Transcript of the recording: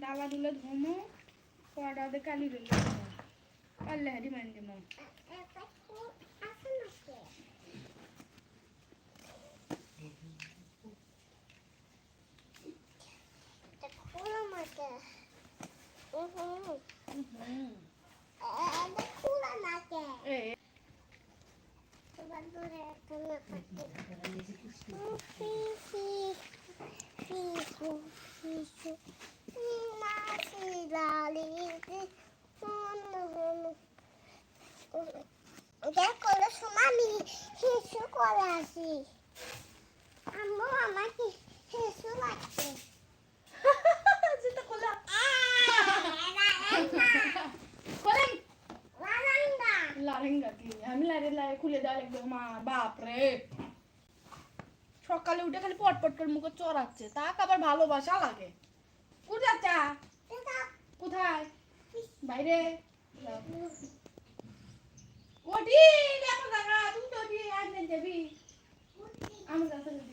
ডালা দুলে ধুমু কড়া দে কালি দিল পারলে হারি মান দিমু করে আসি আম্মু আমাকে শিশু লাগছে যেটা খোলা লারেঙ্গা কি আমি লারে খুলে দেওয়া লাগবে মা বাপ রে সকালে উঠে খালি পটপট করে মুখে চড়াচ্ছে তাক আবার ভালোবাসা লাগে কোথায় যা কোথায় বাইরে ওটি দেখো দেখা তুমি তো ওটি আনতে যাবি আমার কাছে